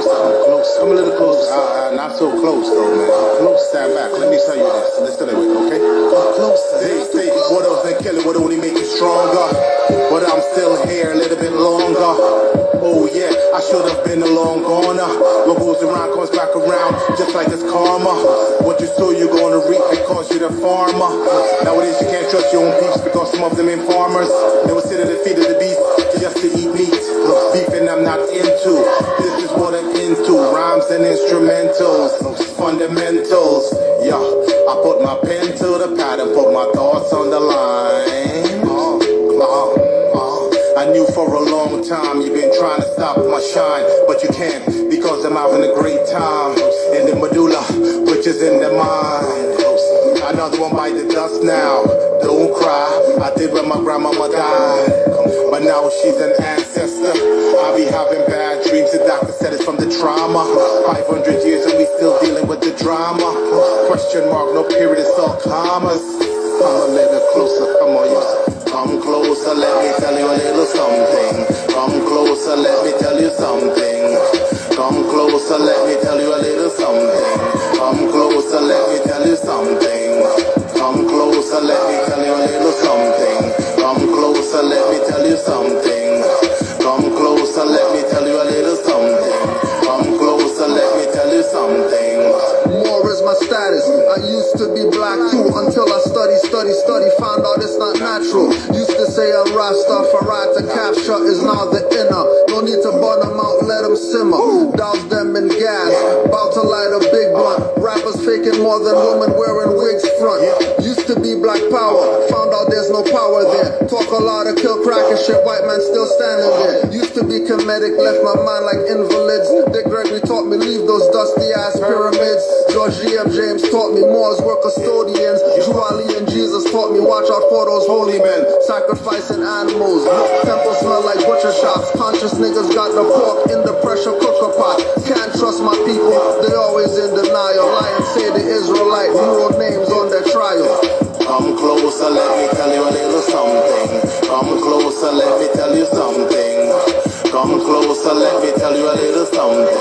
something. Close. Come a little close. Not so close, though, man. Close, stand back. Let me tell you this. Listen to it, okay? Close. Hey, what else than kill it would only make you stronger. But I'm still here a little bit longer. Oh, yeah, I should have been a long goner. What goes around comes back around, just like it's karma. What you sow, you're gonna reap because you're the farmer. Nowadays, you can't trust your own peeps because some of them ain't farmers. They will sit at the feet of the beast just to eat meat. Beefing I'm not into. This is what I'm into. Rhymes and instrumentals, fundamentals. Yeah, I put my pen to the pad and put my thoughts on the line. I knew for a long time you've been trying to stop my shine, but you can't because I'm having a great time in the medulla, which is in the mind. Another one bite the dust now. Don't cry. I did when my grandmama died, but now she's an ancestor. I be having bad dreams. The doctor said it's from the trauma. 500 years and we still dealing with the drama. Question mark, no period, it's all commas. Come a little closer, come on, you. Come closer, let me tell you a little something. Come closer, let me tell you something. Come closer, let me tell you a little something. Come closer, let me tell you something. Come closer, let me tell you a little something. Come closer, let me tell you something. Come closer, let me tell you a little something. Come closer, let me tell you something. Moor is my status. I used to be black too until I study, found out it's not natural. Used to say I'm Rastafari to capture is now the inner. No need to burn them out, let them simmer. Douse them in gas, about to light a big blunt. Rappers faking more than women wearing wigs front. Used to be black power, found out there's no power there. Talk a lot of kill crack and shit, white man still standing there. Used to be comedic, left my mind like invalids. Dick Gregory taught me leave those dusty ass pyramids. George G.M. James taught me Moors were custodians. Drew Ali and Jesus taught me watch out for those holy men. Sacrificing animals. Temples smell like butcher shops. Conscious niggas got the pork in the pressure cooker pot. Can't trust my people, they always in denial. Lions say the Israelite, wrote names on their trial. Come closer, let me tell you a little something. Come closer, let me tell you something. Come closer, let me tell you a little something.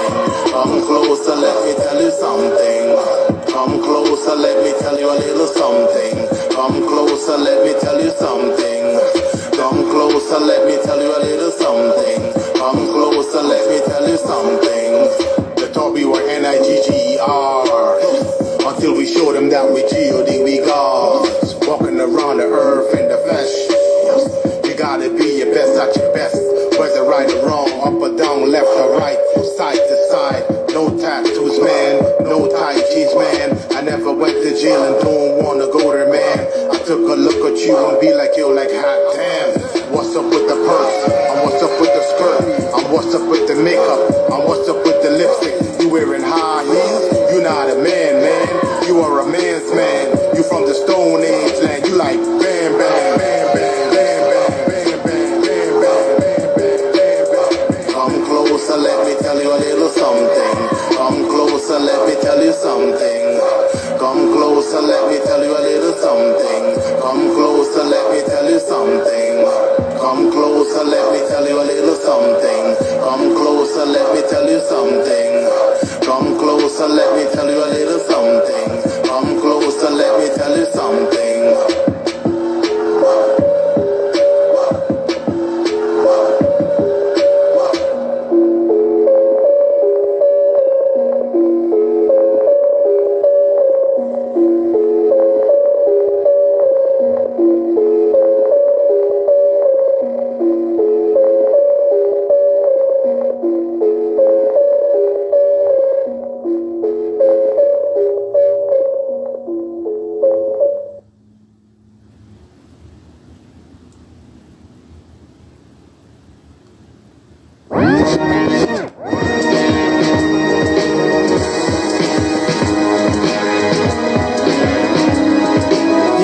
Come closer, let me tell you something. Come closer, let me tell you a little something. Come closer, let me tell you something. Come closer, let me tell you a little something. Come closer, let me tell you something. They thought we were N-I-G-G-E-R until we showed them that we G-O-D, we gods. Walking around the earth in the flesh. You gotta be your best at your best. Whether right or wrong, up or down, left or right, side to side. No tattoos, man, no tight jeans, man. I never went to jail and don't wanna go there, man. I took a look at you and be like, yo, like hot damn. What's up with the purse? And what's up with the skirt? And what's up with the makeup? And what's up with the lipstick? You wearing high heels? You not a man, man. You are a man's man. You from the Stone Age land. You like bam, bam, bam, bam, bam, bam, bam, bam, bam, bam, bam, bam. Come closer, let me tell you a little something. Come closer, let me tell you something. Come closer, let me tell you a little something. Come closer, let me tell you something. Come closer, let me tell you a little something. Come closer, let me tell you something. Come closer, let me tell you a little something. Come closer, let me tell you something.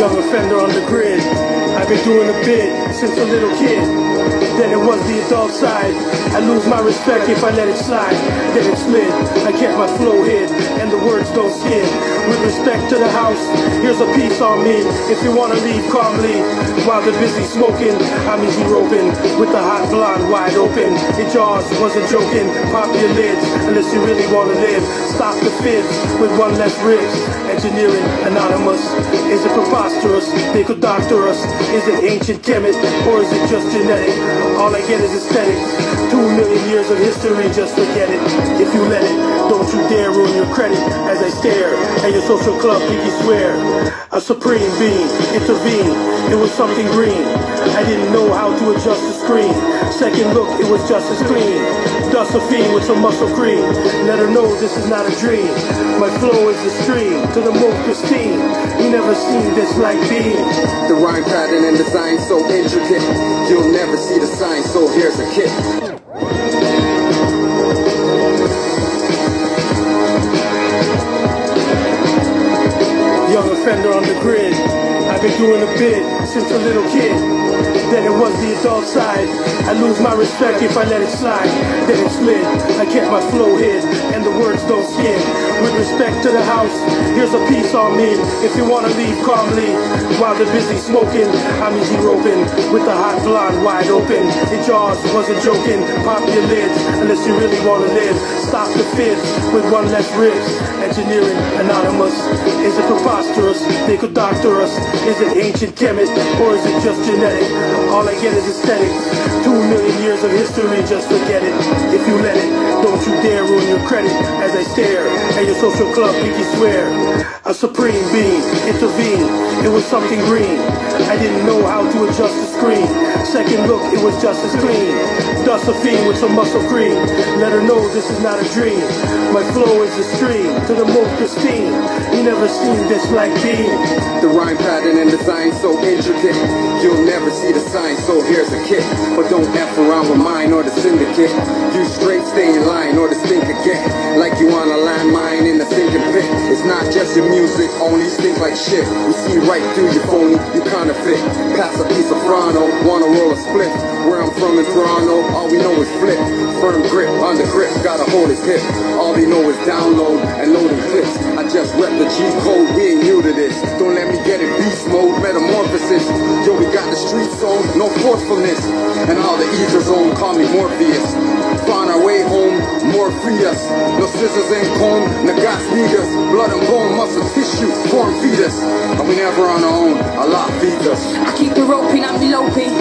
Young offender on the grid. I've been doing a bit since a little kid. Then it was the adult side. I lose my respect if I let it slide. Then it slid. I kept my flow hid, and the words don't skid. With respect to the house, here's a piece on me. If you wanna leave calmly, while they're busy smoking, I'm easy roping, with the hot blonde wide open. Your jaws wasn't joking, pop your lids, unless you really wanna live. Stop the fibs, with one less ribs. Engineering anonymous, is it preposterous? They could doctor us. Is it ancient chemist, or is it just genetic? All I get is aesthetics. 2 million years of history, just forget it. If you let it, don't you dare ruin your credit as I stare at your social club pinky swear. A supreme being intervened, it was something green. I didn't know how to adjust the screen. Second look, it was just as clean. Dust a fiend with some muscle cream. Let her know this is not a dream. My flow is the stream to the most pristine. You never seen this like being. The rhyme pattern and design so intricate. You'll never see the sign, so here's a kick. Young offender on the grid. I've been doing a bit since a little kid. Then it was the adult side. I lose my respect if I let it slide. Then it slid. I kept my flow hid, and the words don't skin. With respect to the house, here's a piece on me. If you wanna leave calmly, while they're busy smoking, I'm easy roping, with the hot blonde wide open. Your jaws wasn't joking, pop your lids, unless you really wanna live. Stop the fibs, with one less ribs. Engineering anonymous, is it preposterous? They could doctor us. Is it ancient chemist, or is it just genetic? All I get is aesthetics. 2 million years of history, just forget it. If you let it, don't you dare ruin your credit as I stare at your social club pinky swear. A supreme being intervened, it was something green. I didn't know how to adjust the screen. Second look, it was just as clean. Dust a fiend with some muscle cream. Let her know this is not a dream. My flow is the stream to the most pristine. You never seen this like being. The rhyme pattern and design so intricate. You'll never see the sign, so here's a kick. But don't F around with mine or the syndicate. You straight stay in line or the stink again. Like you on a landmine in the sinking pit. It's not just your music, only stink like shit. We see right through your phony, you counterfeit. Pass a piece of Frono, wanna roll a split. Where I'm from in Toronto, all we know is flip. Firm grip, under grip, gotta hold his hip. All they know is download and loading clips. I just rep the G code, we ain't new to this. Don't let me get in beast mode, metamorphosis. Yo, we got the street zone, no forcefulness. And all the ether zone call me Morpheus. Find our way home, more free us. No scissors and comb, nagas need us. Blood and bone, muscle tissue, form fetus. And we never on our own, Allah feeds us. I keep it roping, I'm eloping.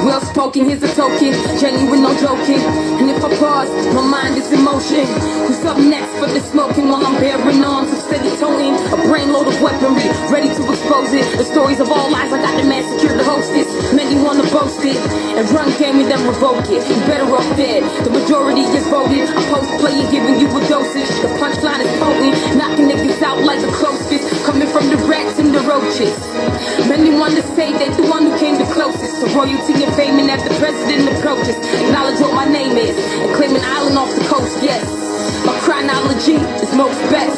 Well spoken, here's a token. Genuine, no joking. And if I pause, my mind is in motion. Who's up next for the smoking while I'm bearing arms of steady toning? A brain load of weaponry, ready to expose it. The stories of all lies, I got the man secure to host it. Many wanna boast it and run game and then revoke it. You better off dead. The majority is voted. I post playing, giving you a dosage. The punchline is potent, knocking niggas out like the closest. Coming from the rats and the roaches. Many want to say they the one who came the closest to royalty and fame, and as the president approaches, acknowledge what my name is and claim an island off the coast. Yes, my chronology is most best.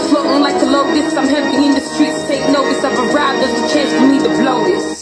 Floating like a lotus, I'm heavy in the streets. Take notice, I've arrived. There's a chance for me to blow this.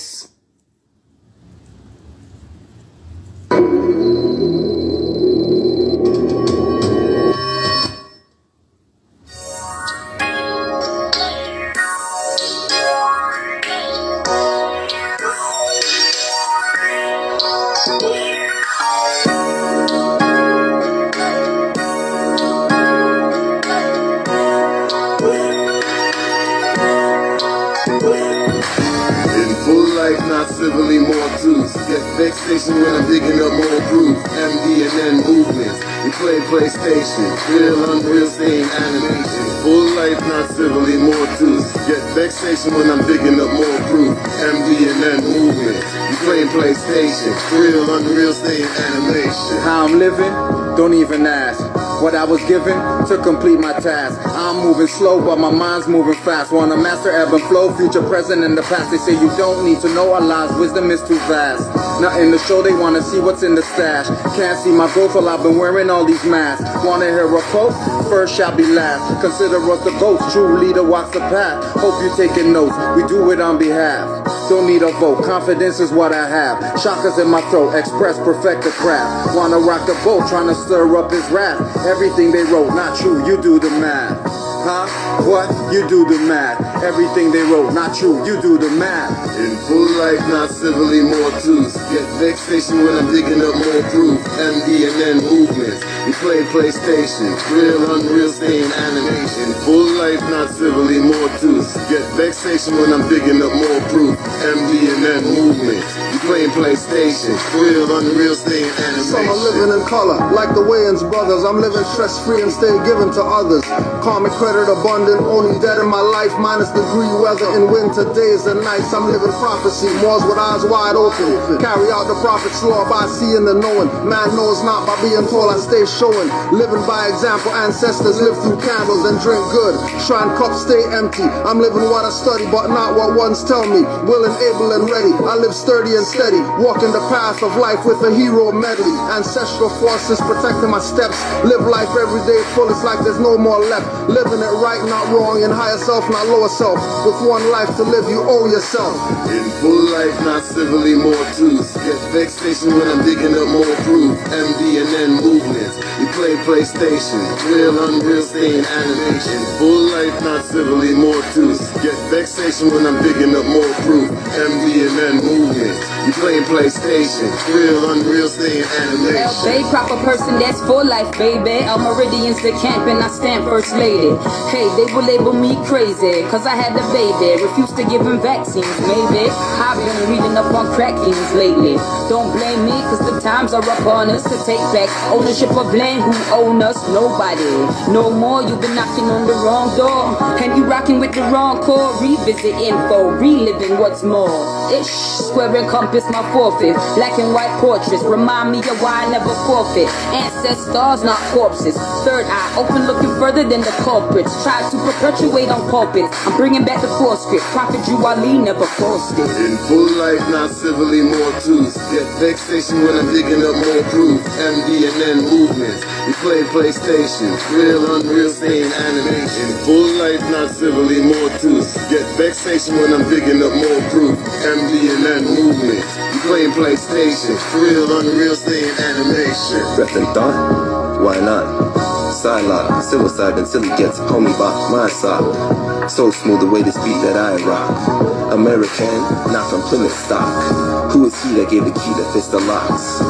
Not civilly more truths. Get vexation when I'm digging up more proof. MD and N movements. We play PlayStation. Real, unreal, same animation. Full life, not civilly more truths. Get vexation when I'm digging up more proof. MD and N movements. We play PlayStation. Real, unreal, same animation. How I'm living? Don't even ask. What I was given to complete my task. I'm moving slow, but my mind's moving fast. Wanna master ebb and flow, future, present, and the past. They say you don't need to know Allah's wisdom is too vast. Nothing to show, they wanna see what's in the stash. Can't see my growth while I've been wearing all these masks. Wanna hear a quote? First shall be last. Consider us the ghost, true leader walks the path. Hope you taking notes, we do it on behalf. Don't need a vote, confidence is what I have. Chakras in my throat, express, perfect the craft. Wanna rock the boat, trying to stir up his wrath. Everything they wrote, not true, you do the math. huh? What? You do the math. Everything they wrote, not true. You do the math. In full life, not civilly, more truths. Get vexation when I'm digging up more proof. MD&N movements. We play PlayStation. Real, unreal, staying animation. Full life, not civilly, more truths. Get vexation when I'm digging up more proof. MD&N movements. We playing PlayStation. Real, unreal, staying animation. Some are living in color, like the Wayans brothers. I'm living stress-free and stay giving to others. Karmic credit abundant, only dead in my life, minus degree weather in winter days and nights. I'm living prophecy, Moors with eyes wide open. Carry out the prophet's law by seeing the knowing. Man knows not by being told, I stay showing. Living by example, ancestors live through candles and drink good. Shrine cups stay empty. I'm living what I study, but not what ones tell me. Willing, able, and ready. I live sturdy and steady, walking the path of life with a hero medley. Ancestral forces protecting my steps. Live life every day full, it's like there's no more left. Living it right, not wrong, in higher self, not lower self. With one life to live, you owe yourself. In full life, not civilly, more truths. Get vexation when I'm digging up more proof. MD&N movements. We play PlayStation. Real, unreal, staying animation. Full life, not civilly, more truths. Get vexation when I'm digging up more proof. MD&N movements. We playing PlayStation. Real, unreal, staying animation. Bay, proper person, that's for life, baby. Our meridians the camp and I stand first lady. Hey, they will label me crazy, cause I had a baby. Refused to give him vaccines, maybe. I've been reading up on crack fiends lately. Don't blame me, cause the times are upon us to take back ownership or blame who own us. Nobody, no more. You've been knocking on the wrong door, and you rocking with the wrong core. Revisit info, reliving what's more. Ish, square and compass, my forfeit. Black and white portraits remind me of why I never forfeit. Ancestors, not corpses. Third eye open, looking further than the culprits. Try to perpetuate on pulpits. I'm bringing back the forescript. Prophet Ali never forced it. In full life, not civilly, more truths. Get vexation when I'm digging up more proof. MD&N movements. We play PlayStation. Real, unreal, staying animation. Full life, not civilly, more truths. Get vexation when I'm digging up more proof. MD&N movements. We playing PlayStation. Real, unreal, staying animation. Breath and thought? Why not? Sidelock, suicide until he gets homie by my side. So smooth the way this beat that I rock. American, not from Plymouth stock. Who is he that gave the key to fist the locks?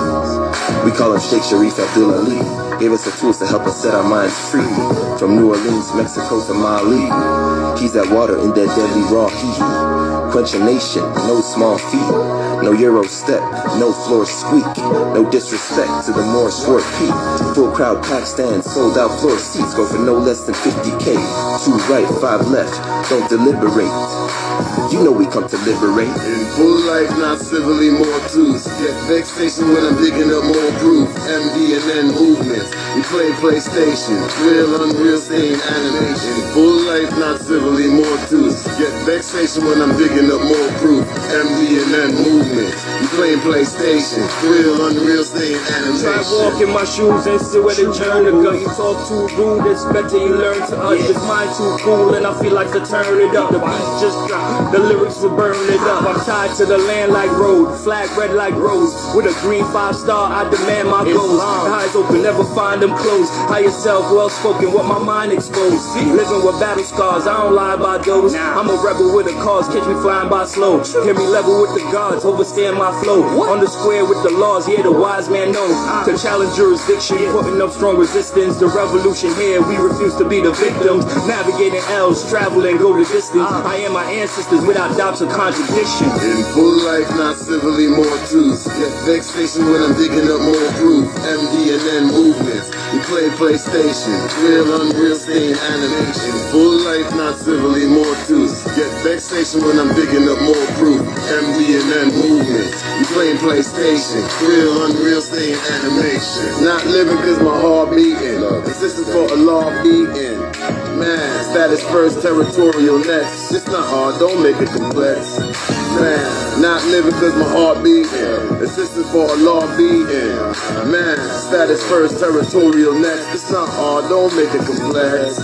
We call him Sheikh Sharif Abdul Ali. Gave us the tools to help us set our minds free. From New Orleans, Mexico to Mali. He's that water in that deadly raw heat. Quench a nation, no small feat. No Euro step, no floor squeak. No disrespect to the Moor sport peak. Full crowd pack stands, sold out floor seats. Go for no less than 50K. 2 right, 5 left, don't deliberate. You know we come to liberate. In full life, not civilly, more truths. Get vexation when I'm digging up more proof. MD&N movements. We play PlayStation. Real, unreal, staying animation. Full life, not civilly, more truths. Get vexation when I'm digging up more proof. MD&N movements. We playing PlayStation. Real, unreal, staying animation. Try walk in my shoes and see where they turn to go. You talk too rude, it's better you learn to us. This mind too cool and I feel like to turn it up. The beat just dropped, the lyrics will burn it up. I'm tied to the land like road, flag red like rose. With a green 5-star, I demand my goals. Eyes open, never find them closed. Higher self, well spoken, what my mind exposed. Living with battle scars, I don't lie about those. I'm a rebel with a cause, catch me flying by slow. Hear me level with the gods, overstand my flow. On the square with the laws, yeah, the wise man knows. To challenge jurisdiction, putting up strong resistance. The revolution here, we refuse to be the victims. Navigating L's, travel and go the distance. I am my ancestors without doubts or contradiction. In full life, not civilly, more truths. Get vexation when I'm digging up more proof. MD&N movements. We play PlayStation. Real, unreal, staying animation. Full life, not civilly, more truths. Get vexation when I'm digging up more proof. MD&N movements. We playing PlayStation. Real, unreal, staying animation. Not living cause my heart beating. Existence for a law beating. Man, status first, territorial next. It's not hard, don't make it complex. Man, not living cause my heart beating. Assistance for a law beating. Man, status first, territorial next. It's not hard, don't make it complex.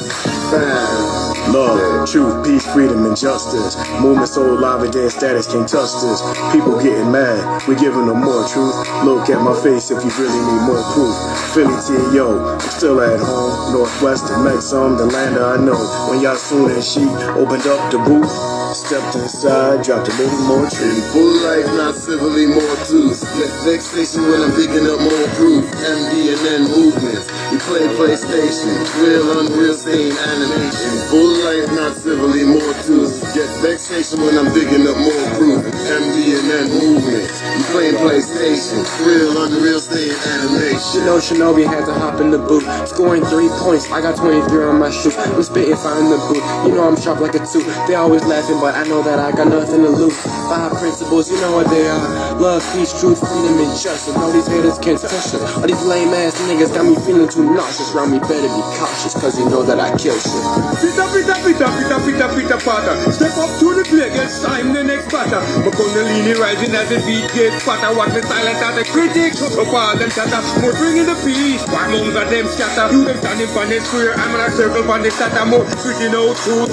Man, Love, truth, peace, freedom, and justice. Movement so alive and dead status can't touch this. People getting mad, we giving them more truth. Look at my face if you really need more proof. Philly to yo, I'm still at home. Northwest of Mexum, the land I know. When Yasun and she opened up the booth, stepped inside, dropped a little more truth. Full life, not civilly more tools. Vexation when I'm picking up more proof. MD&N movements. We play PlayStation. Real, unreal, same animation. Full life, not civilly more tools. Get vexation when I'm digging up more proof. MD&N movements. We playing PlayStation. Real, unreal, same animation. You know Shinobi had to hop in the booth, scoring 3 points. I got 23 on my shoe. I'm spitting fire in the booth. You know I'm sharp like a 2. They always laughing, but I know that I got nothing to lose. 5 principles, you know what they are. Love, peace, truth, freedom, and justice. All these haters can't touch us. All these lame ass niggas got me feeling too nauseous. Round me better be cautious, cause you know that I kill shit. Pita, pita, pita, pita, pita, pita, pata. Step up to the plate, get time the next batter. Kundalini rising as the beat gets fatter. Watch me silent as the critics. So far them chatter. More bringing the peace. Why mums of them scatter? You them standing on the square. I'm on a circle on the scatter. More switching out truth.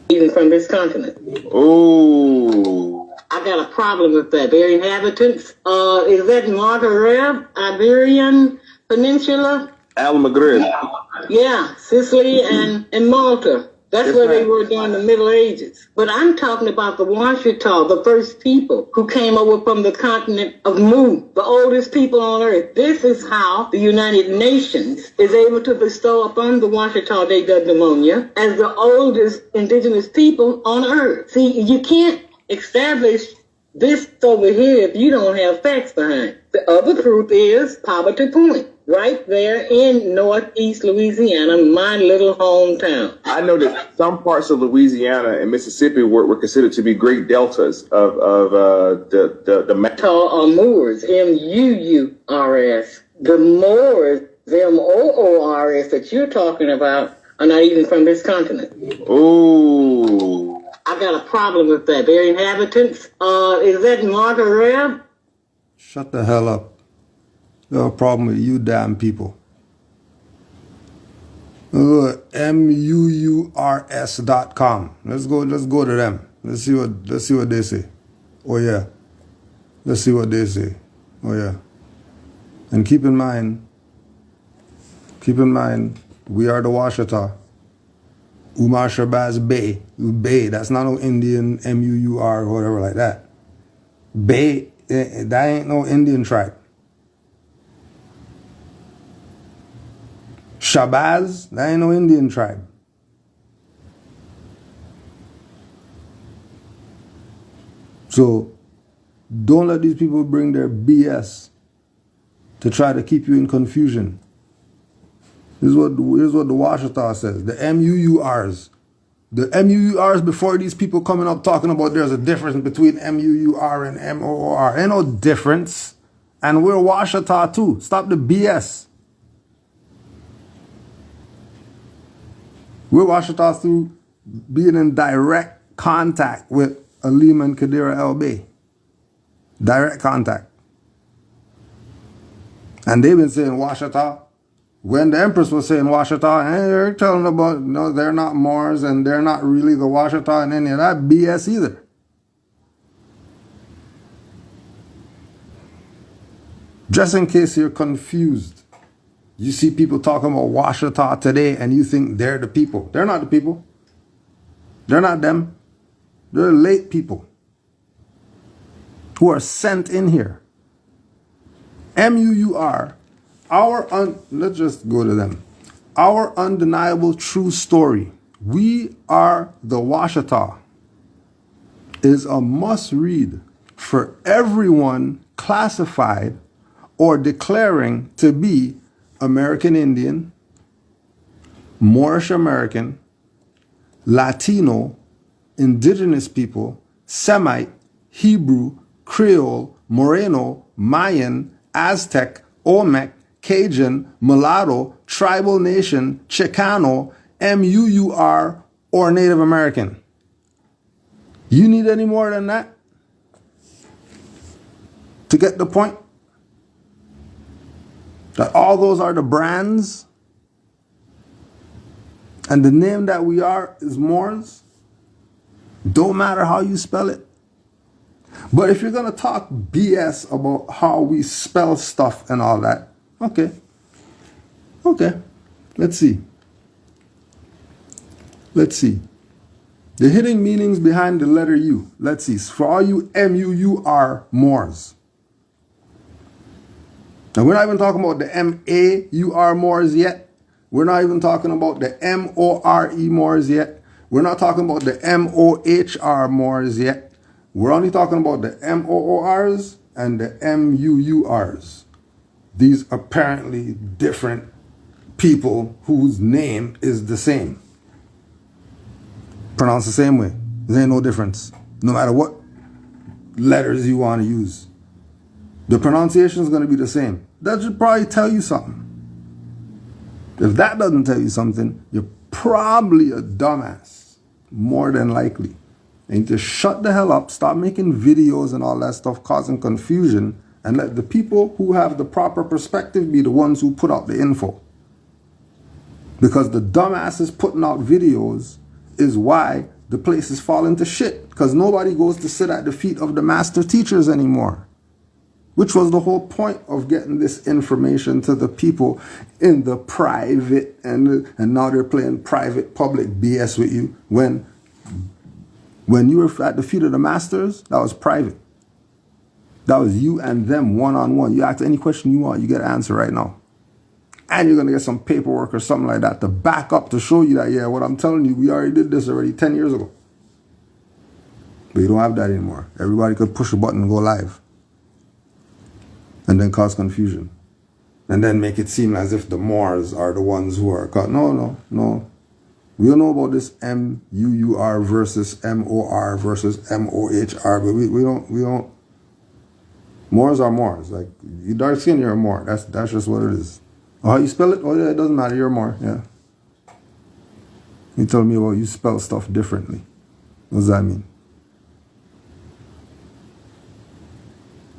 Even from this continent. Oh. I got a problem with that. Their inhabitants, is that Maghreb, Iberian Peninsula? Al Maghreb. Yeah, Sicily and Malta. That's where they were during the Middle Ages. But I'm talking about the Washita, the first people who came over from the continent of Muur, the oldest people on earth. This is how the United Nations is able to bestow upon the Washita de Pneumonia as the oldest indigenous people on earth. See, you can't establish this over here if you don't have facts behind it. The other proof is Poverty Point, right there in northeast Louisiana, my little hometown. I know that some parts of Louisiana and Mississippi were considered to be great deltas of the Or Moors, M-U-U-R-S. The Moors, M-O-O-R-S that you're talking about are not even from this continent. Oh. I got a problem with that. Their inhabitants, is that Maghreb? Shut the hell up. You have a problem with you damn people. MUURS.com. Let's go to them. Let's see what they say. Oh yeah. Let's see what they say. Oh yeah. And keep in mind, we are the Washita. Umar Shabazz Bay. Bay. That's not no Indian MUUR or whatever like that. Bay, that ain't no Indian tribe. Shabazz, that ain't no Indian tribe. So don't let these people bring their BS to try to keep you in confusion. Here's what the Washita says. The MUURs. The MUURs before these people coming up talking about there's a difference between MUUR and MOOR. Ain't no difference. And we're Washita too. Stop the BS. We're Washita through being in direct contact with Alim and Kadira El Bay. Direct contact. And they've been saying Washita. When the Empress was saying Washita, and they're telling about, no, they're not Moors and they're not really the Washita and any of that BS either. Just in case you're confused, you see people talking about Washita today and you think they're the people. They're not the people. They're not them. They're late people who are sent in here. MUUR. Let's just go to them. Our undeniable true story. We are the Washita is a must read for everyone classified or declaring to be American Indian, Moorish American, Latino, Indigenous people, Semite, Hebrew, Creole, Moreno, Mayan, Aztec, Olmec, Cajun, Mulatto, Tribal Nation, Chicano, MUUR, or Native American. You need any more than that to get the point? That all those are the brands, and the name that we are is Moors. Don't matter how you spell it. But if you're going to talk BS about how we spell stuff and all that, okay. Let's see. The hidden meanings behind the letter U. Let's see. For all you M-U-U-R Moors. Now, we're not even talking about the M-A-U-R Moors yet. We're not even talking about the M-O-R-E Moors yet. We're not talking about the M-O-H-R Moors yet. We're only talking about the M-O-O-Rs and the M-U-U-Rs. These apparently different people whose name is the same. Pronounced the same way. There ain't no difference. No matter what letters you want to use. The pronunciation is going to be the same. That should probably tell you something. If that doesn't tell you something, you're probably a dumbass. More than likely. And just shut the hell up, stop making videos and all that stuff causing confusion, and let the people who have the proper perspective be the ones who put out the info. Because the dumbasses putting out videos is why the place is falling to shit. Because nobody goes to sit at the feet of the master teachers anymore. Which was the whole point of getting this information to the people in the private, and now they're playing private public BS with you. When you were at the feet of the masters, that was private. That was you and them one-on-one. You ask any question you want, you get an answer right now. And you're going to get some paperwork or something like that to back up to show you that, yeah, what I'm telling you, we already did this already 10 years ago. But you don't have that anymore. Everybody could push a button and go live. And then cause confusion. And then make it seem as if the Moors are the ones who are caught. No. We don't know about this M-U-U-R versus M-O-R versus M-O-H-R, but we don't. Moors are Moors. Like, you dark skin, you're a Moor. That's just what it is. Oh, how you spell it? Oh, yeah, it doesn't matter. You're a Moor. Yeah. You tell me about you spell stuff differently. What does that mean?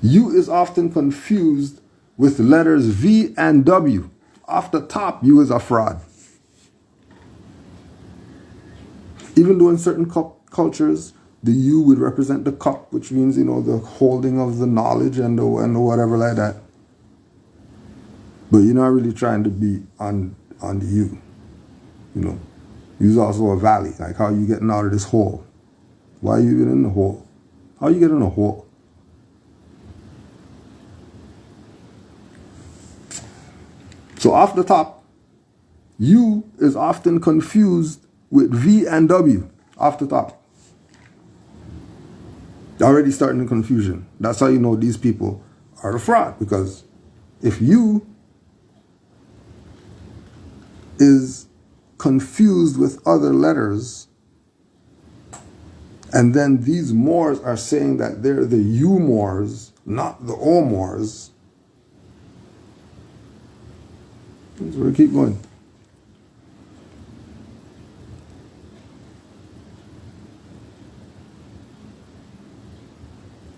U is often confused with letters V and W. Off the top, U is a fraud. Even though in certain cultures, the U would represent the cup, which means, the holding of the knowledge and the whatever like that. But you're not really trying to be on the U. U's also a valley. Like, how are you getting out of this hole? Why are you even in the hole? How are you getting in a hole? So off the top, U is often confused with V and W. Off the top. Already starting the confusion. That's how you know these people are a fraud. Because if U is confused with other letters, and then these Moors are saying that they're the U Moors, not the O Moors. So we keep going.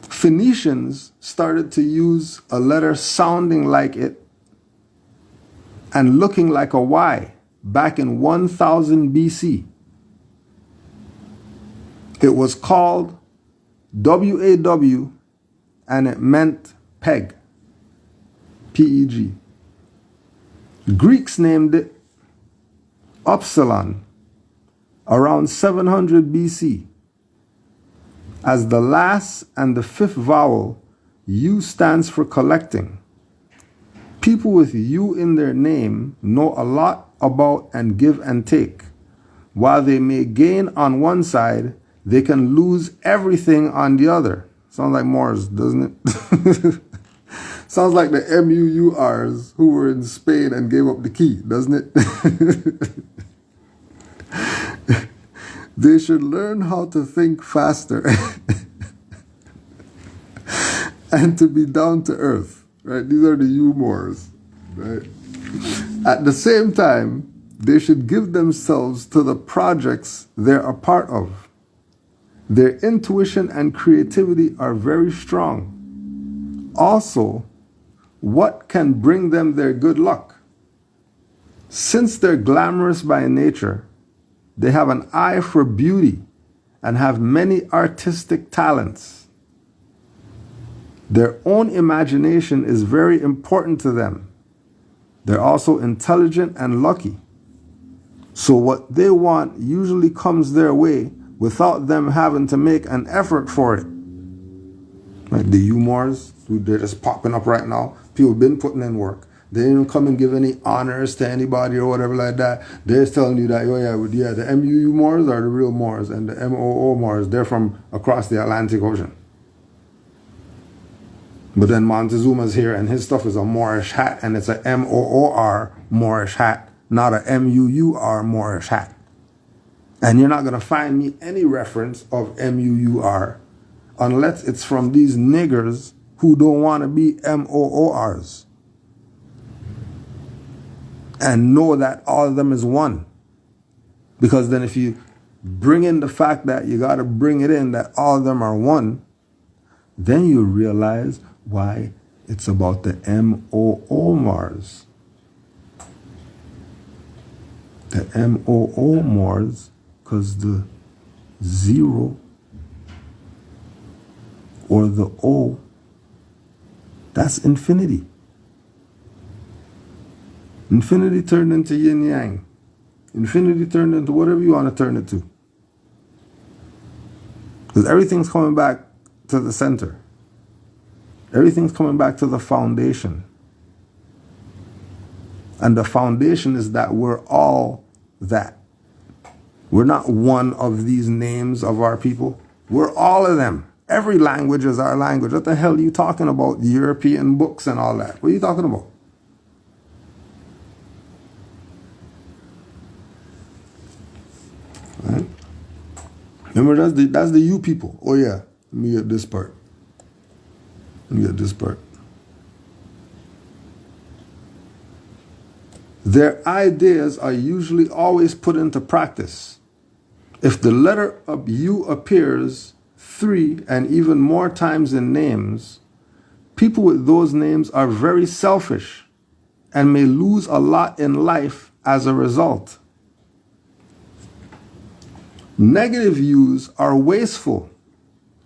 Phoenicians started to use a letter sounding like it and looking like a Y back in 1000 BC. It was called WAW and it meant peg. P-E-G. Greeks named it Upsilon around 700 BC. As the last and the fifth vowel, U stands for collecting. People with U in their name know a lot about and give and take. While they may gain on one side, they can lose everything on the other. Sounds like Moors, doesn't it? Sounds like the MUURs who were in Spain and gave up the key, doesn't it? They should learn how to think faster and to be down to earth, right? These are the humors, right? At the same time, they should give themselves to the projects they're a part of. Their intuition and creativity are very strong. Also, what can bring them their good luck? Since they're glamorous by nature, they have an eye for beauty and have many artistic talents. Their own imagination is very important to them. They're also intelligent and lucky. So what they want usually comes their way without them having to make an effort for it. Like the Moors, who they're just popping up right now. People been putting in work. They didn't come and give any honors to anybody or whatever like that. They're just telling you that, oh yeah, the MUU Moors are the real Moors, and the MOO Moors, they're from across the Atlantic Ocean. But then Montezuma's here, and his stuff is a Moorish hat, and it's a MOOR Moorish hat, not a MUUR Moorish hat. And you're not going to find me any reference of MUUR unless it's from these niggers who don't want to be MOORs and know that all of them is one. Because then if you bring in the fact that you got to bring it in that all of them are one, then you realize why it's about the MOO Mars. The MOO Mars, because the 0 or the O, that's infinity. Infinity turned into yin yang. Infinity turned into whatever you want to turn it to. Because everything's coming back to the center. Everything's coming back to the foundation. And the foundation is that we're all that. We're not one of these names of our people. We're all of them. Every language is our language. What the hell are you talking about? European books and all that. What are you talking about? Right? Remember, that's the you people. Oh yeah, let me get this part. Their ideas are usually always put into practice. If the letter of U appears 3 and even more times in names, people with those names are very selfish and may lose a lot in life as a result. Negative U's are wasteful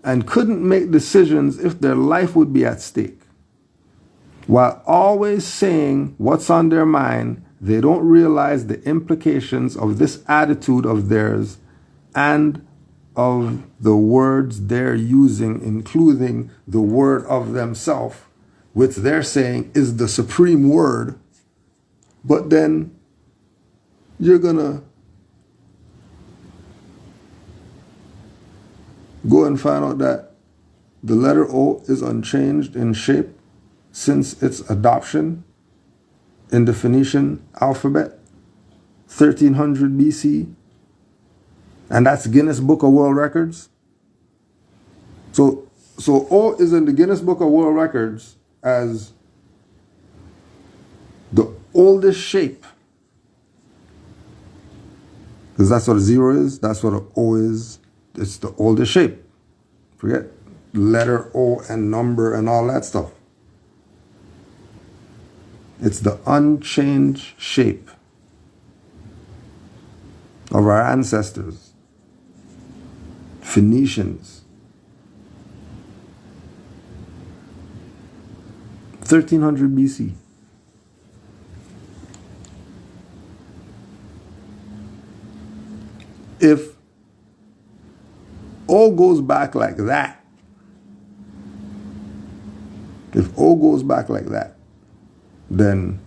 and couldn't make decisions if their life would be at stake. While always saying what's on their mind, they don't realize the implications of this attitude of theirs and of the words they're using, including the word of themselves, which they're saying is the supreme word. But then you're going to go and find out that the letter O is unchanged in shape since its adoption in the Phoenician alphabet, 1300 BC. And that's Guinness Book of World Records. So O is in the Guinness Book of World Records as the oldest shape. Because that's what a 0 is, that's what an O is. It's the oldest shape. Forget letter O and number and all that stuff. It's the unchanged shape of our ancestors, Phoenicians. 1300 BC. If O goes back like that, then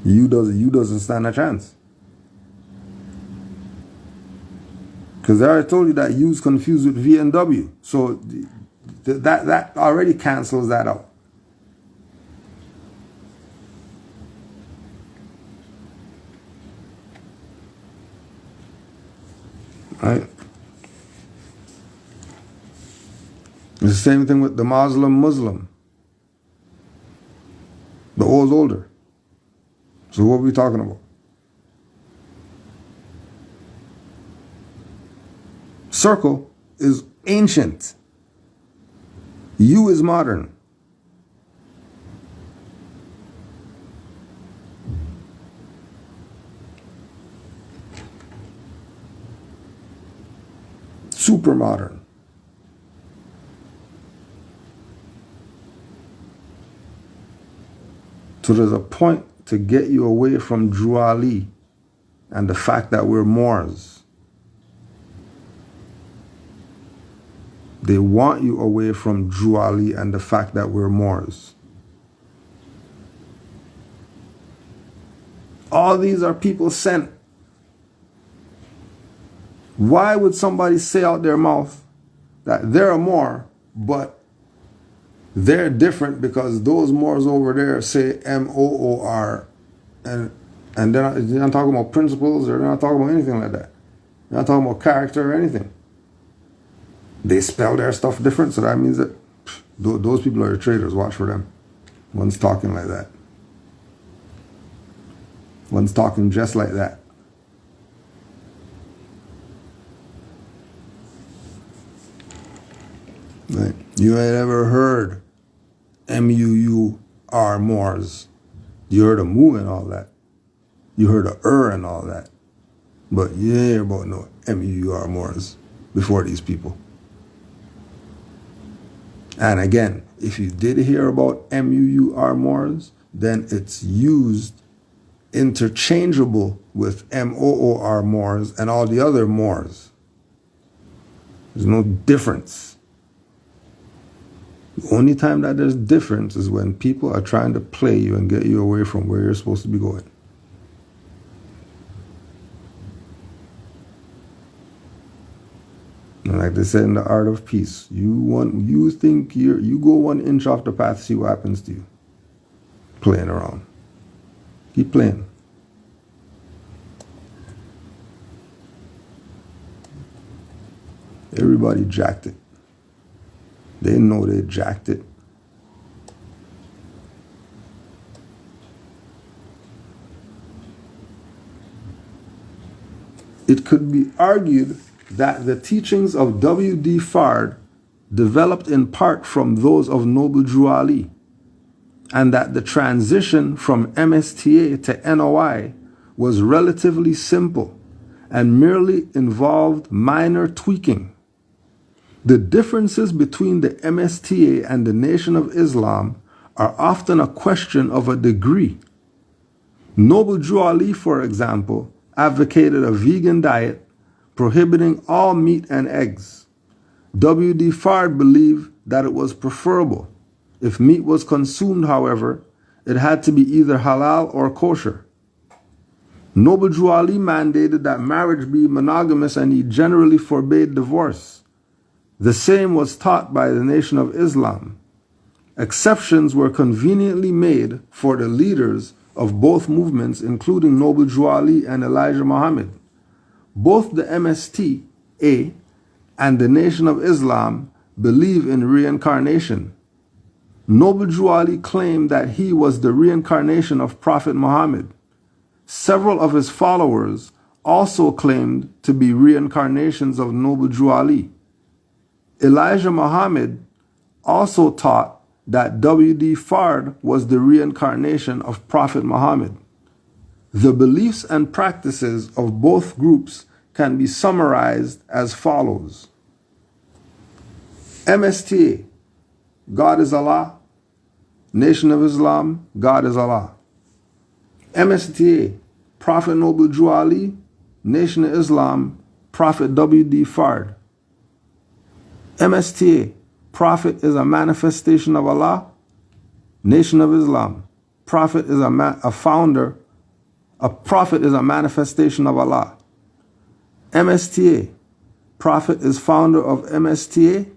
you doesn't stand a chance. Because I already told you that U's confused with V and W. So that already cancels that out. Right? It's the same thing with the Muslim. The O is older. So what are we talking about? Circle is ancient. U is modern. super modern. So there's a point to get you away from Drew Ali and the fact that we're Moors. They want you away from Drew Ali and the fact that we're Moors. All these are people sent. Why would somebody say out their mouth that they're a Moor, but they're different because those Moors over there say M-O-O-R, and they're not talking about principles, or they're not talking about anything like that. They're not talking about character or anything. They spell their stuff different, so that means that those people are the traitors. Watch for them. One's talking like that. One's talking just like that. Right. You ain't ever heard M-U-U-R Moors. You heard of Mu and all that. You heard of and all that. But you ain't hear about no M-U-U-R Moors before these people. And again, if you did hear about M-U-U-R Moors, then it's used interchangeable with M-O-O-R Moors and all the other Moors. There's no difference. The only time that there's difference is when people are trying to play you and get you away from where you're supposed to be going. And like they said in the Art of Peace, you think you go 1 inch off the path, see what happens to you. Playing around. Keep playing. Everybody jacked it. They know they jacked it. It could be argued that the teachings of W.D. Fard developed in part from those of Noble Drew Ali, and that the transition from MSTA to NOI was relatively simple and merely involved minor tweaking. The differences between the MSTA and the Nation of Islam are often a question of a degree. Noble Drew Ali, for example, advocated a vegan diet prohibiting all meat and eggs. W.D. Fard believed that it was preferable. If meat was consumed, however, it had to be either halal or kosher. Noble Drew Ali mandated that marriage be monogamous, and he generally forbade divorce. The same was taught by the Nation of Islam. Exceptions were conveniently made for the leaders of both movements, including Noble Drew Ali and Elijah Muhammad. Both the MSTA and the Nation of Islam believe in reincarnation. Noble Drew Ali claimed that he was the reincarnation of Prophet Muhammad. Several of his followers also claimed to be reincarnations of Noble Drew Ali. Elijah Muhammad also taught that W.D. Fard was the reincarnation of Prophet Muhammad. The beliefs and practices of both groups can be summarized as follows. MSTA, God is Allah. Nation of Islam, God is Allah. MSTA, Prophet Noble Drew Ali. Nation of Islam, Prophet W.D. Fard. MSTA, Prophet is a manifestation of Allah. Nation of Islam, Prophet is a founder. A prophet is a manifestation of Allah. MSTA, Prophet is founder of MSTA.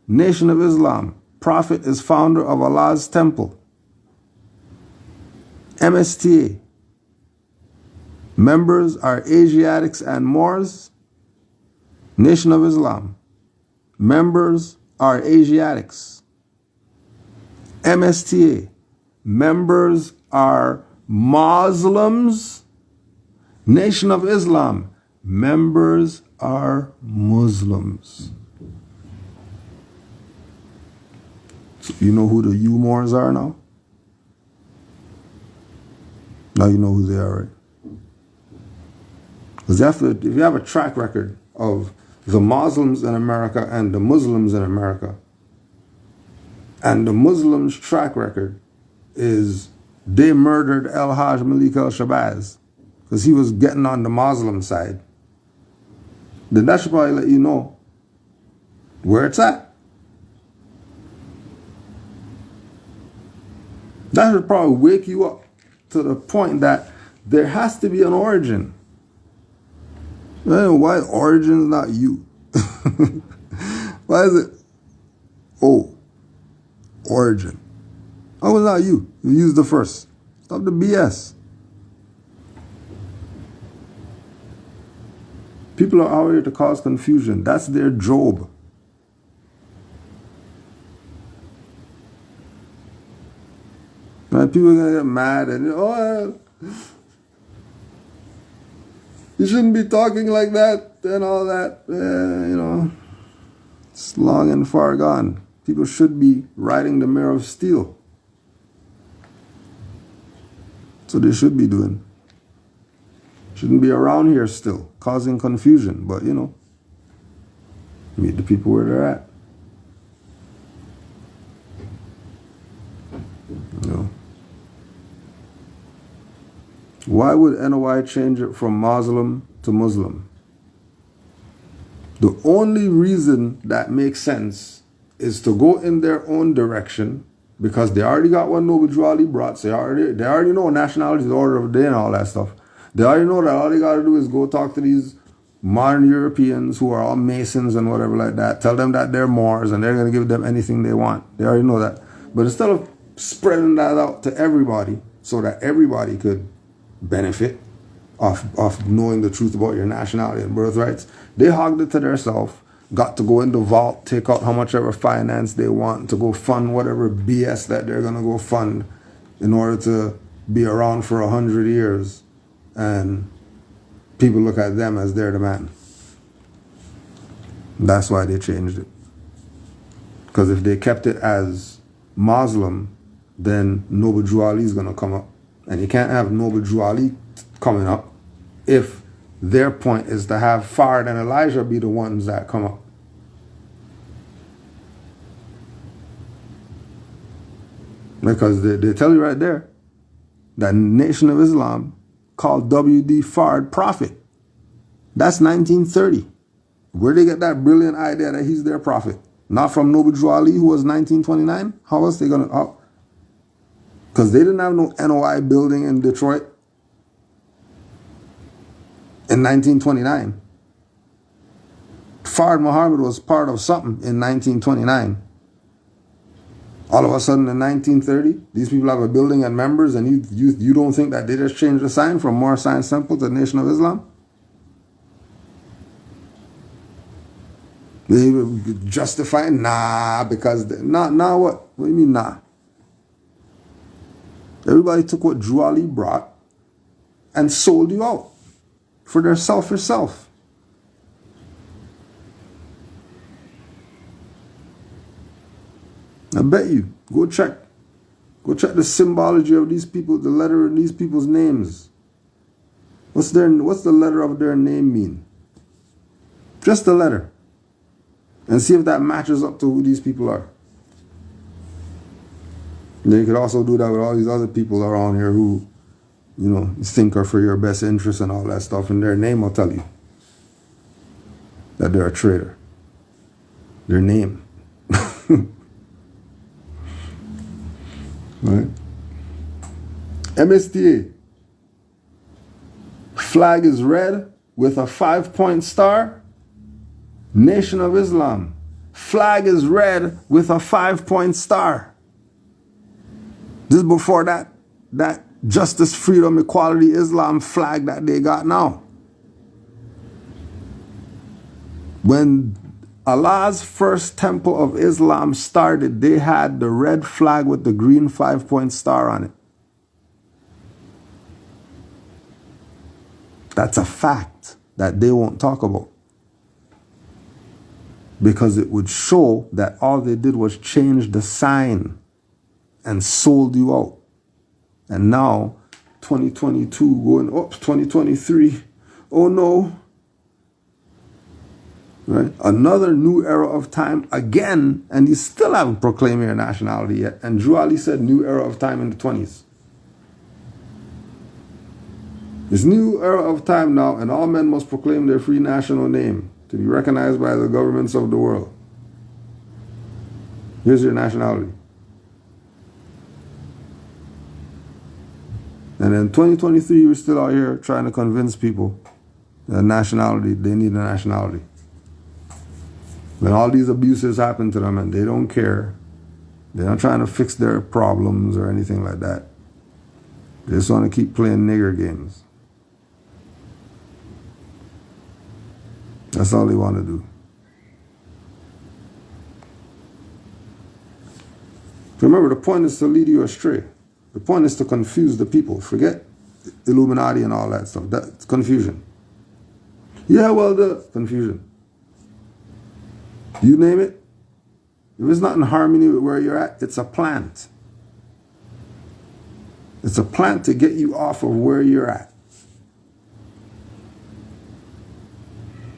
Nation of Islam, Prophet is founder of Allah's temple. MSTA, members are Asiatics and Moors. Nation of Islam, members are Asiatics. MSTA, members are Muslims. Nation of Islam, members are Muslims. So you know who the U-Moors are now? Now you know who they are, right? Because if you have a track record of the Muslims in America and the Muslims in America. And the Muslims' track record is they murdered El Hajj Malik al-Shabazz because he was getting on the Muslim side. Then that should probably let you know where it's at. That should probably wake you up to the point that there has to be an origin. Why origin is not you? Why is it? Oh, origin. How was not you? You used the first. Stop the BS. People are out here to cause confusion. That's their job. And people are gonna get mad and you shouldn't be talking like that and all that. It's long and far gone. People should be riding the mirror of steel. That's what they should be doing. Shouldn't be around here still, causing confusion. But, meet the people where they're at. Why would NOI change it from Muslim to Muslim? The only reason that makes sense is to go in their own direction because they already got what Noble Drew Ali brought. So they already know nationality, the order of the day and all that stuff. They already know that all they got to do is go talk to these modern Europeans who are all Masons and whatever like that. Tell them that they're Moors and they're going to give them anything they want. They already know that. But instead of spreading that out to everybody so that everybody could benefit of knowing the truth about your nationality and birthrights, they hogged it to themselves, got to go in the vault, take out how much ever finance they want to go fund whatever BS that they're going to go fund in order to be around for 100 years. And people look at them as they're the man. That's why they changed it. Because if they kept it as Muslim, then Noble Drew Ali is going to come up. And you can't have Noble Drew Ali coming up if their point is to have Fard and Elijah be the ones that come up. Because they tell you right there that Nation of Islam called W.D. Fard prophet. That's 1930. Where they get that brilliant idea that he's their prophet? Not from Noble Drew Ali, who was 1929? How else they going to... Because they didn't have no NOI building in Detroit in 1929. Fard Muhammad was part of something in 1929. All of a sudden in 1930, these people have a building and members, and you don't think that they just changed the sign from Moor Science Temple to Nation of Islam? They justify, because... Nah, what? What do you mean, nah? Everybody took what Drew Ali brought and sold you out for their selfish self. I bet you. Go check the symbology of these people, the letter in these people's names. What's the letter of their name mean? Just the letter. And see if that matches up to who these people are. Then you could also do that with all these other people around here who, think are for your best interest and all that stuff. And their name will tell you that they're a traitor. Their name. Right? MSTA. Flag is red with a 5-point star. Nation of Islam. Flag is red with a 5-point star. This is before that justice, freedom, equality, Islam flag that they got now. When Allah's first temple of Islam started, they had the red flag with the green 5-point star on it. That's a fact that they won't talk about. Because it would show that all they did was change the sign and sold you out. And now, 2022 going up, 2023. Oh no. Right? Another new era of time again, and you still haven't proclaimed your nationality yet. And Drew Ali said new era of time in the 20s. This new era of time now, and all men must proclaim their free national name to be recognized by the governments of the world. Here's your nationality. And in 2023, we're still out here trying to convince people that nationality, they need a nationality. When all these abuses happen to them and they don't care, they're not trying to fix their problems or anything like that. They just want to keep playing nigger games. That's all they want to do. Remember, the point is to lead you astray. The point is to confuse the people. Forget Illuminati and all that stuff. That's confusion. Yeah, well, the confusion. You name it. If it's not in harmony with where you're at, it's a plant. It's a plant to get you off of where you're at.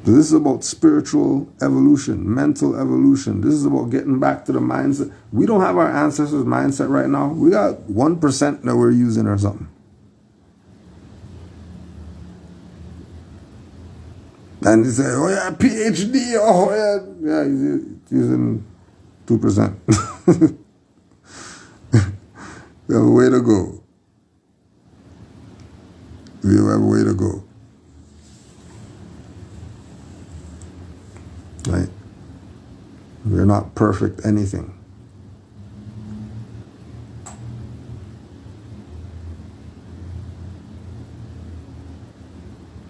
So this is about spiritual evolution, mental evolution. This is about getting back to the mindset. We don't have our ancestors' mindset right now. We got 1% that we're using or something. And they say, oh yeah, PhD, oh yeah. Yeah, he's using 2%. We have a way to go. We have a way to go. Right? We're not perfect anything.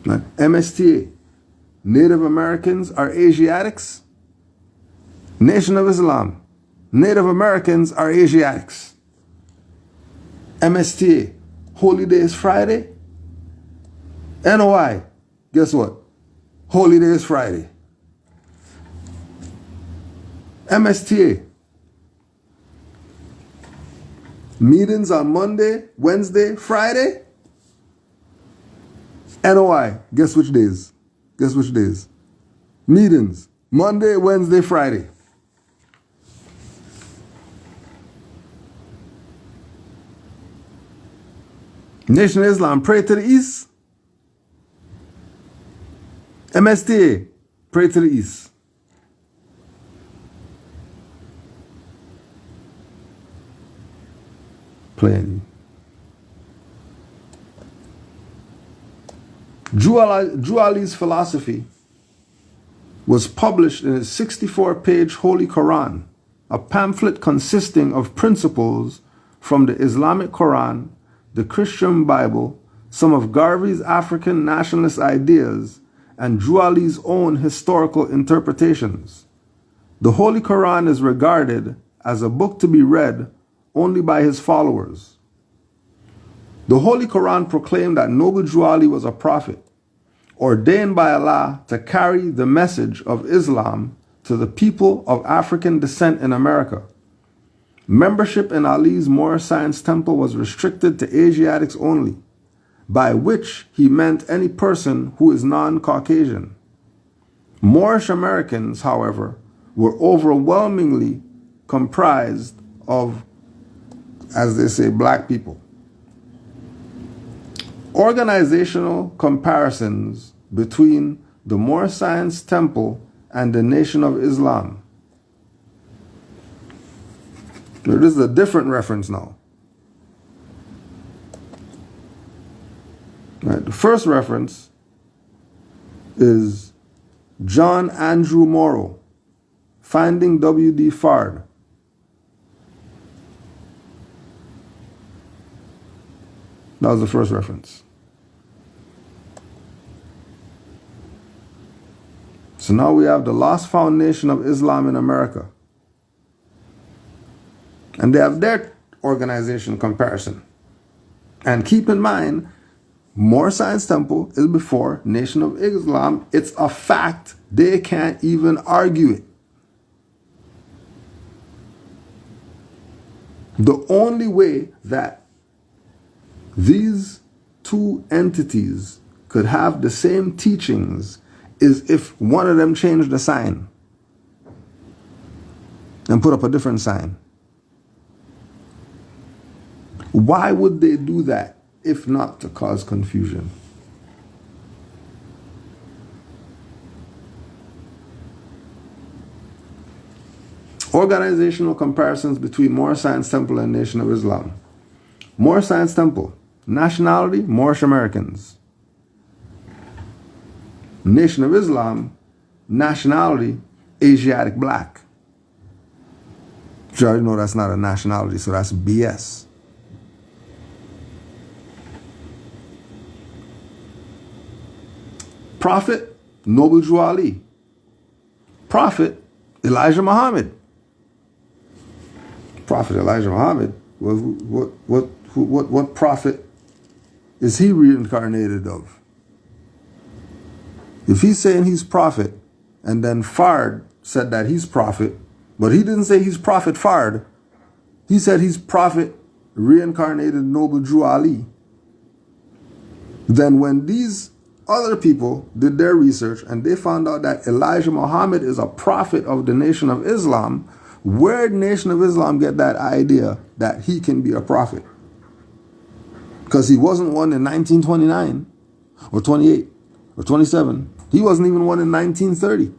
Right? MSTA. Native Americans are Asiatics. Nation of Islam. Native Americans are Asiatics. MSTA. Holy Day is Friday. NOI. Guess what? Holy Day is Friday. MSTA. Meetings on Monday, Wednesday, Friday. NOI. Guess which days? Guess which days? Meetings. Monday, Wednesday, Friday. Nation of Islam, pray to the east. MSTA, pray to the east. Playing. Drew Ali's philosophy was published in his 64-page Holy Quran, a pamphlet consisting of principles from the Islamic Quran, the Christian Bible, some of Garvey's African nationalist ideas, and Drew Ali's own historical interpretations. The Holy Quran is regarded as a book to be read only by his followers. The Holy Quran proclaimed that Noble Drew Ali was a prophet, ordained by Allah to carry the message of Islam to the people of African descent in America. Membership in Ali's Moor Science Temple was restricted to Asiatics only, by which he meant any person who is non-Caucasian. Moorish Americans, however, were overwhelmingly comprised of, as they say, black people. Organizational comparisons between the Moor Science Temple and the Nation of Islam. Now, this is a different reference now. Right, the first reference is John Andrew Morrow, Finding W.D. Fard. That was the first reference. So now we have the Lost Foundation of Islam in America. And they have their organization comparison. And keep in mind, Moor Science Temple is before Nation of Islam. It's a fact. They can't even argue it. The only way that these two entities could have the same teachings is if one of them changed the sign and put up a different sign. Why would they do that if not to cause confusion? Organizational comparisons between Moor Science Temple and Nation of Islam. Moor Science Temple, nationality, Moorish Americans. Nation of Islam, nationality, Asiatic black. You already know that's not a nationality, so that's BS. Prophet, Noble Drew Ali. Prophet, Elijah Muhammad. Prophet Elijah Muhammad, what prophet is he reincarnated of? If he's saying he's prophet, and then Fard said that he's prophet, but he didn't say he's prophet Fard, he said he's prophet reincarnated Noble Drew Ali, then when these other people did their research and they found out that Elijah Muhammad is a prophet of the Nation of Islam, where did Nation of Islam get that idea that he can be a prophet? Because he wasn't one in 1929 or 28 or 27. He wasn't even one in 1930.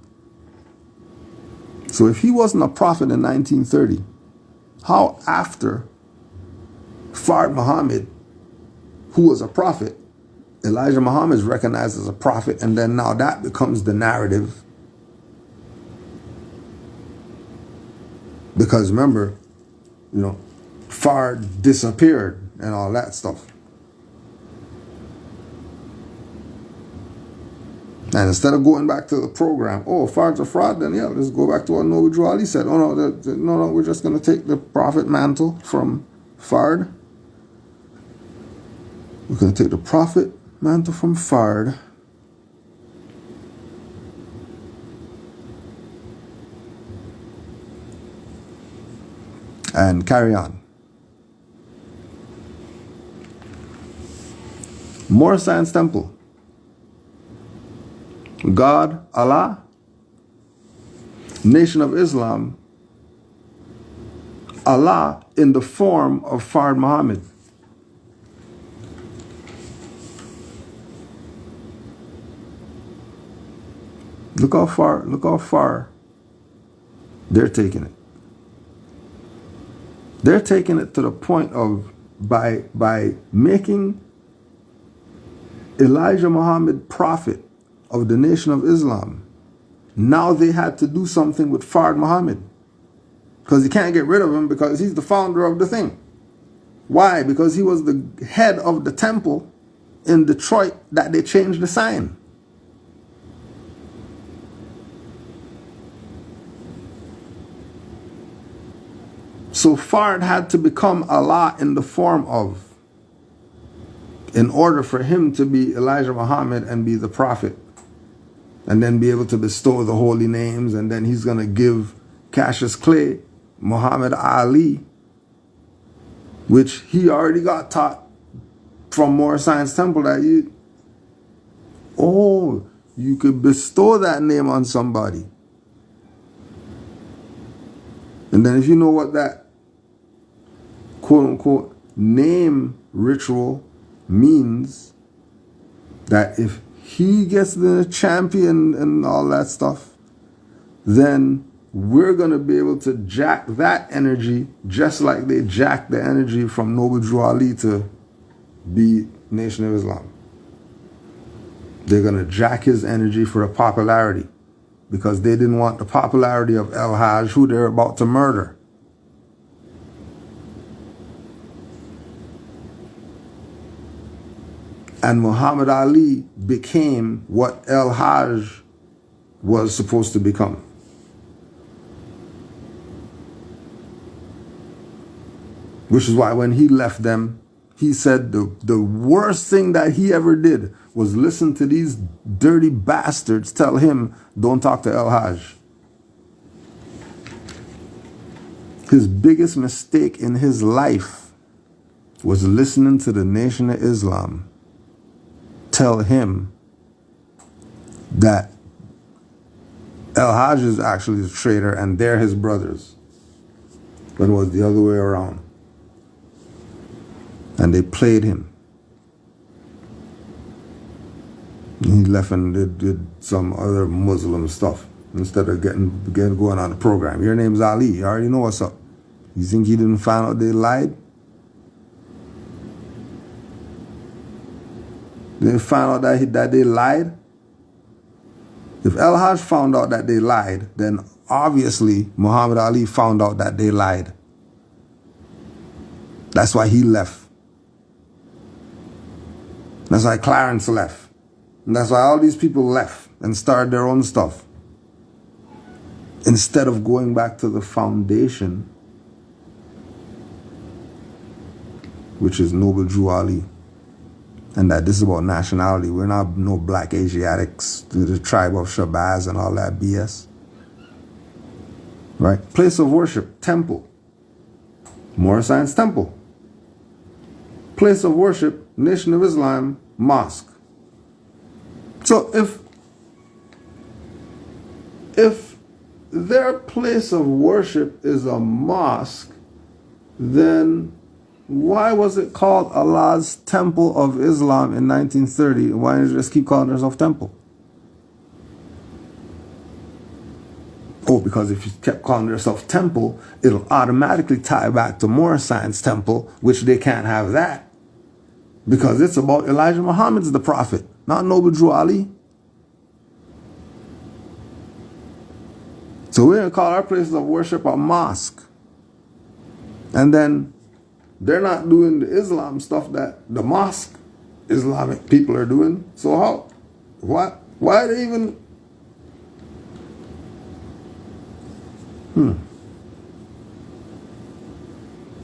So if he wasn't a prophet in 1930, how after Fard Muhammad, who was a prophet, Elijah Muhammad is recognized as a prophet, and then now that becomes the narrative? Because remember, Fard disappeared and all that stuff. And instead of going back to the program, oh, Fard's a fraud, then yeah, let's go back to what Noble Drew Ali said. Oh, no, we're just going to take the prophet mantle from Fard. We're going to take the prophet mantle from Fard. And carry on. Moor Science Temple. God, Allah. Nation of Islam. Allah in the form of Fard Muhammad. Look how far they're taking it. They're taking it to the point of by making Elijah Muhammad prophet of the Nation of Islam. Now they had to do something with Fard Muhammad, because you can't get rid of him because he's the founder of the thing. Why? Because he was the head of the temple in Detroit that they changed the sign. So Fard had to become Allah in the form of, in order for him to be Elijah Muhammad and be the prophet, and then be able to bestow the holy names, and then he's going to give Cassius Clay Muhammad Ali, which he already got taught from Moor Science Temple, that you could bestow that name on somebody. And then if you know what that quote-unquote name ritual means, that if he gets the champion and all that stuff, then we're going to be able to jack that energy just like they jacked the energy from Noble Drew Ali to be Nation of Islam. They're going to jack his energy for the popularity, because they didn't want the popularity of El Hajj, who they're about to murder. And Muhammad Ali became what El Hajj was supposed to become. Which is why when he left them, he said the worst thing that he ever did was listen to these dirty bastards tell him, don't talk to El Hajj. His biggest mistake in his life was listening to the Nation of Islam tell him that El-Hajj is actually the traitor, and they're his brothers. But it was the other way around. And they played him. He left and did some other Muslim stuff instead of getting going on the program. Your name's Ali. You already know what's up. You think he didn't find out they lied? They found out that they lied? If El-Hajj found out that they lied, then obviously Muhammad Ali found out that they lied. That's why he left. That's why Clarence left. And that's why all these people left and started their own stuff. Instead of going back to the foundation, which is Noble Drew Ali. And that this is about nationality. We're not no black Asiatics, the tribe of Shabazz and all that BS. Right? Place of worship, temple. Moor Science Temple. Place of worship, Nation of Islam, mosque. So if their place of worship is a mosque, then why was it called Allah's Temple of Islam in 1930? Why didn't it just keep calling itself Temple? Oh, because if you kept calling yourself Temple, it'll automatically tie back to Moor Science Temple, which they can't have that. Because it's about Elijah Muhammad's the prophet, not Noble Drew Ali. So we're going to call our places of worship a mosque. And then they're not doing the Islam stuff that the mosque Islamic people are doing. So how? Why are they even?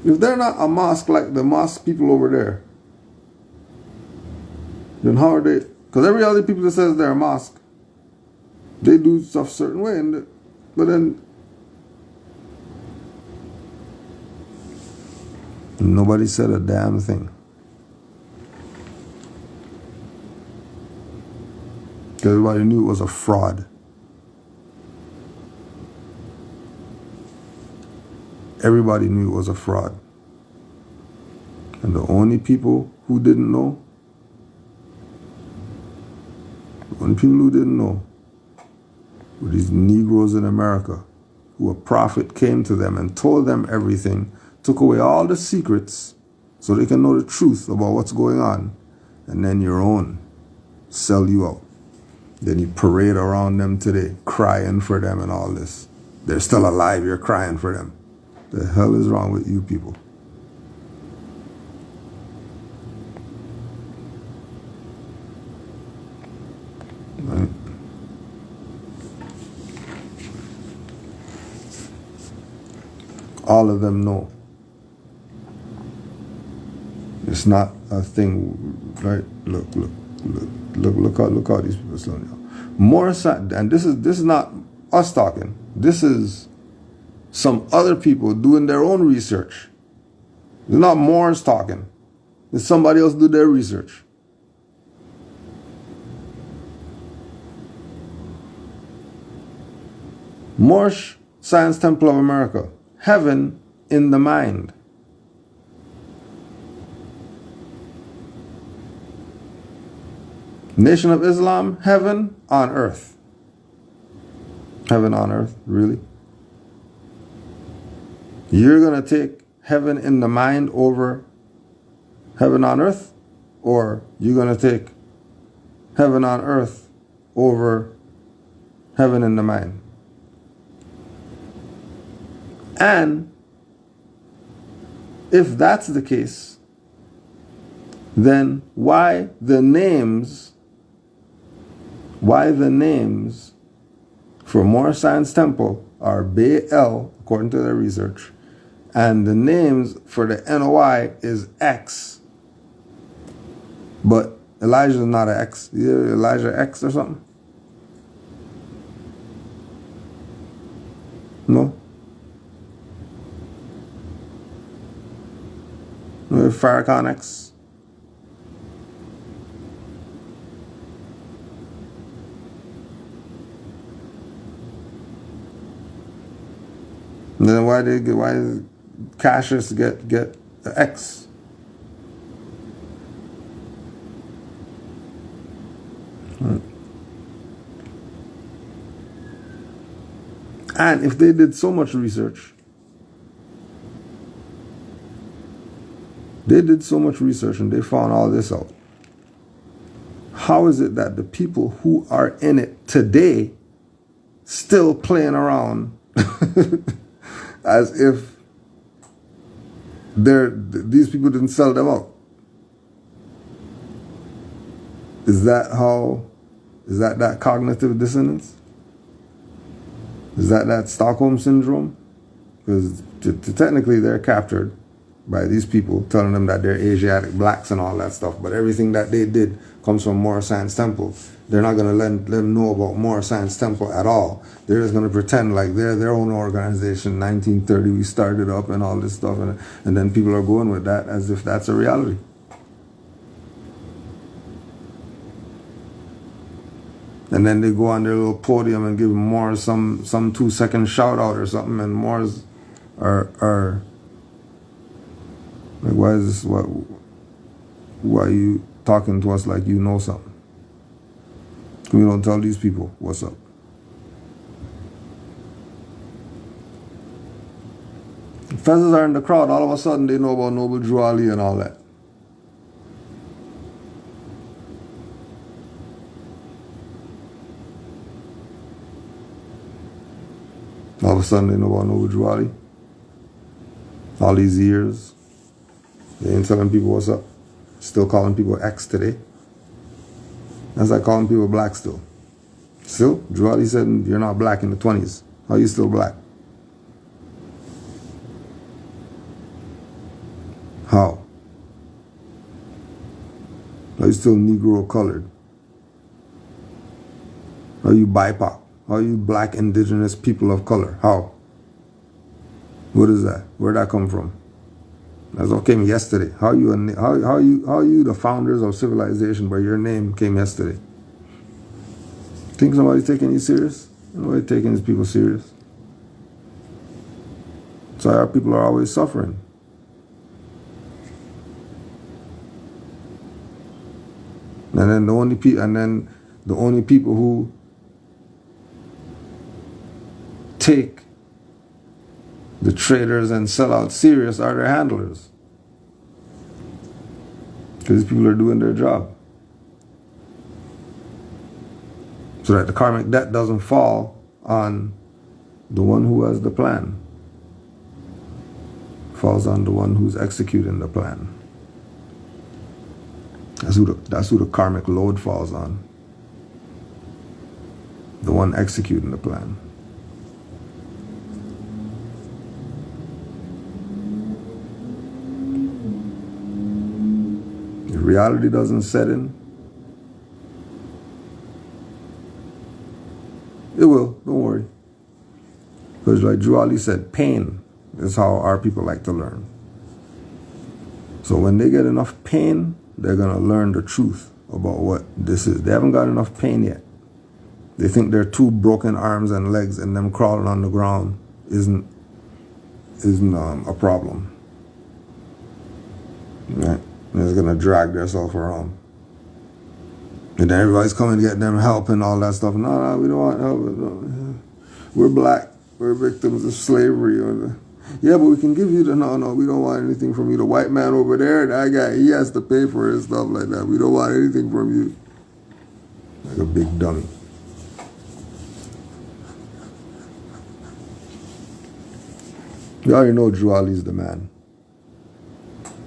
If they're not a mosque like the mosque people over there, then how are they? Because every other people that says they're a mosque, they do stuff a certain way, but then nobody said a damn thing. Everybody knew it was a fraud. Everybody knew it was a fraud. And the only people who didn't know, were these Negroes in America, who a prophet came to them and told them everything, took away all the secrets so they can know the truth about what's going on, and then your own sell you out. Then you parade around them today, crying for them and all this. They're still alive, you're crying for them. The hell is wrong with you people? Right? All of them know. It's not a thing, right? Look how these people are slowing down. More, and this is not us talking. This is some other people doing their own research. It's not Moors talking. It's somebody else do their research. Moor Science Temple of America. Heaven in the mind. Nation of Islam, heaven on earth. Heaven on earth, really? You're going to take heaven in the mind over heaven on earth? Or you're going to take heaven on earth over heaven in the mind? And if that's the case, then why the names for Moor Science Temple are Baal, according to their research, and the names for the NOI is X. But Elijah is not an X. Either Elijah X or something? No? Farrakhan X. And then why does Cassius get the X? And if they did so much research, and they found all this out, how is it that the people who are in it today still playing around as if these people didn't sell them out? Is that cognitive dissonance? Is that Stockholm syndrome? Because technically they're captured by these people, telling them that they're Asiatic blacks and all that stuff, but everything that they did comes from Moor Science Temple. They're not going to let them know about Moor Science Temple at all. They're just going to pretend like they're their own organization. 1930 we started up and all this stuff, and then people are going with that as if that's a reality. And then they go on their little podium and give Moor some 2-second shout out or something, and Moors are like, why is this? Why are you talking to us like you know something? We don't tell these people what's up. Fezzes are in the crowd. All of a sudden, they know about Noble Drew Ali and all that. All of a sudden, they know about Noble Drew Ali. All these years, they ain't telling people what's up. Still calling people X today. That's like calling people black still. Still, Drew Ali said you're not black in the 20s. How are you still black? How? Are you still Negro colored? Are you BIPOC? Are you black indigenous people of color? How? What is that? Where'd that come from? That's what came yesterday. How are you the founders of civilization, but your name came yesterday? Think somebody's taking you serious? Nobody taking these people serious. So our people are always suffering. And then the only people who take the traders and sellouts serious are their handlers. Because these people are doing their job. So that the karmic debt doesn't fall on the one who has the plan. It falls on the one who's executing the plan. That's who the karmic load falls on. The one executing the plan. If reality doesn't set in, it will, don't worry. Because like Drew Ali said, pain is how our people like to learn. So when they get enough pain, they're going to learn the truth about what this is. They haven't got enough pain yet. They think their 2 broken arms and legs and them crawling on the ground isn't a problem. Right? They're just going to drag themselves around. And then everybody's coming to get them help and all that stuff. No, we don't want help. No. We're black. We're victims of slavery. Yeah, but we can give you no, we don't want anything from you. The white man over there, that guy, he has to pay for his stuff like that. We don't want anything from you. Like a big dummy. You already know Drew Ali's the man.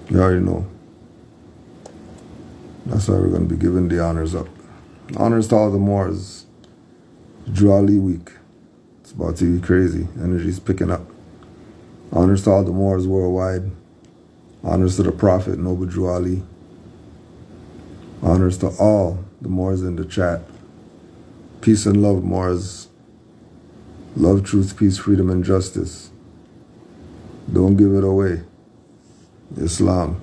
You already know. That's why we're going to be giving the honors up. Honors to all the Moors. Drew Ali week. It's about to be crazy. Energy's picking up. Honors to all the Moors worldwide. Honors to the Prophet, Noble Drew Ali. Honors to all the Moors in the chat. Peace and love, Moors. Love, truth, peace, freedom, and justice. Don't give it away. Islam.